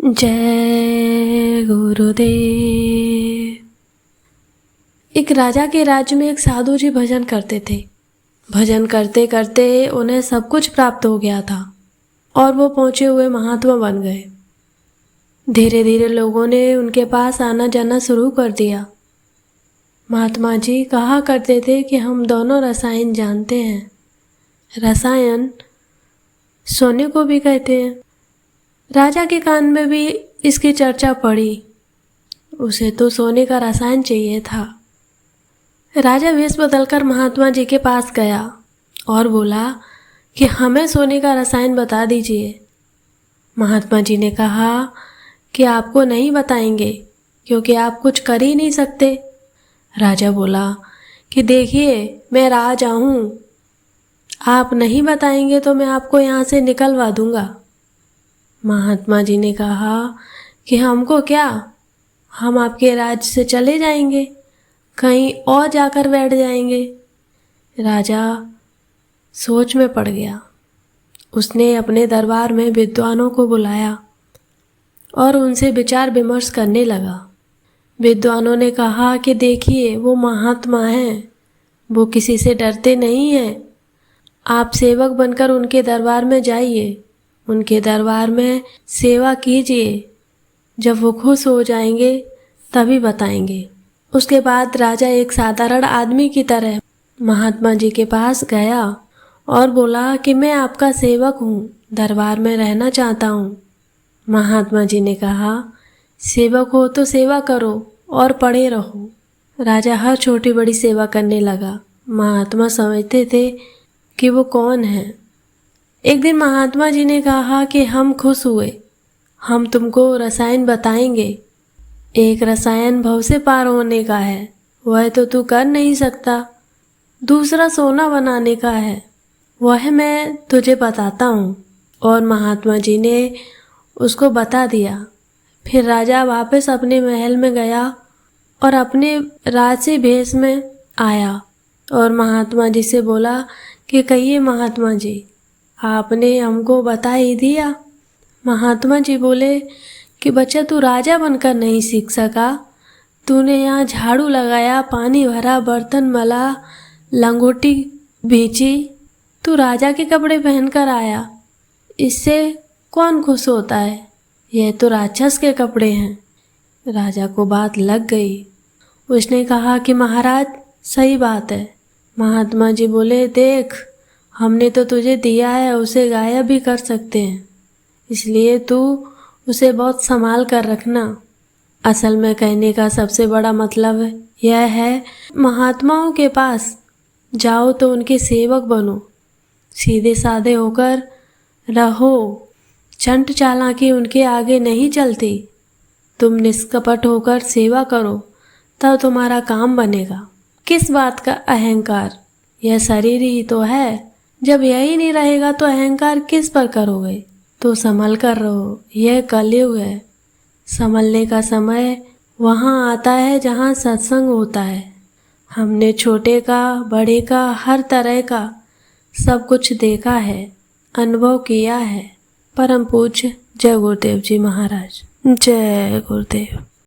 जय गुरुदेव। एक राजा के राज्य में एक साधु जी भजन करते थे। भजन करते करते उन्हें सब कुछ प्राप्त हो गया था और वो पहुँचे हुए महात्मा बन गए। धीरे धीरे लोगों ने उनके पास आना जाना शुरू कर दिया। महात्मा जी कहा करते थे कि हम दोनों रसायन जानते हैं। रसायन सोने को भी कहते हैं। राजा के कान में भी इसकी चर्चा पड़ी। उसे तो सोने का रसायन चाहिए था। राजा वेश बदलकर महात्मा जी के पास गया और बोला कि हमें सोने का रसायन बता दीजिए। महात्मा जी ने कहा कि आपको नहीं बताएंगे क्योंकि आप कुछ कर ही नहीं सकते। राजा बोला कि देखिए मैं राजा हूँ, आप नहीं बताएंगे तो मैं आपको यहाँ से निकलवा दूँगा। महात्मा जी ने कहा कि हमको क्या, हम आपके राज्य से चले जाएंगे, कहीं और जाकर बैठ जाएंगे। राजा सोच में पड़ गया। उसने अपने दरबार में विद्वानों को बुलाया और उनसे विचार विमर्श करने लगा। विद्वानों ने कहा कि देखिए वो महात्मा हैं, वो किसी से डरते नहीं हैं। आप सेवक बनकर उनके दरबार में जाइए, उनके दरबार में सेवा कीजिए। जब वो खुश हो जाएंगे तभी बताएंगे। उसके बाद राजा एक साधारण आदमी की तरह महात्मा जी के पास गया और बोला कि मैं आपका सेवक हूँ, दरबार में रहना चाहता हूँ। महात्मा जी ने कहा सेवक हो तो सेवा करो और पढ़े रहो। राजा हर छोटी बड़ी सेवा करने लगा। महात्मा समझते थे कि वो कौन है। एक दिन महात्मा जी ने कहा कि हम खुश हुए, हम तुमको रसायन बताएंगे। एक रसायन भव से पार होने का है, वह तो तू कर नहीं सकता। दूसरा सोना बनाने का है, वह मैं तुझे बताता हूँ। और महात्मा जी ने उसको बता दिया। फिर राजा वापस अपने महल में गया और अपने राजसी भेष में आया और महात्मा जी से बोला कि कहिए महात्मा जी, आपने हमको बता ही दिया। महात्मा जी बोले कि बच्चा तू राजा बनकर नहीं सीख सका, तूने यहाँ झाड़ू लगाया, पानी भरा, बर्तन मला, लंगोटी बेची, तू राजा के कपड़े पहनकर आया। इससे कौन खुश होता है? यह तो राक्षस के कपड़े हैं। राजा को बात लग गई। उसने कहा कि महाराज सही बात है। महात्मा जी बोले देख, हमने तो तुझे दिया है, उसे गायब भी कर सकते हैं, इसलिए तू उसे बहुत संभाल कर रखना। असल में कहने का सबसे बड़ा मतलब यह है, महात्माओं के पास जाओ तो उनके सेवक बनो, सीधे साधे होकर रहो। चंट चालाकी उनके आगे नहीं चलती। तुम निष्कपट होकर सेवा करो, तब तुम्हारा काम बनेगा। किस बात का अहंकार? यह शरीर ही तो है। जब यही नहीं रहेगा तो अहंकार किस पर करोगे? तो संभल कर रहो, यह कलयुग है। संभलने का समय वहाँ आता है जहाँ सत्संग होता है। हमने छोटे का बड़े का हर तरह का सब कुछ देखा है, अनुभव किया है। परम पूज्य जय गुरुदेव जी महाराज। जय गुरुदेव।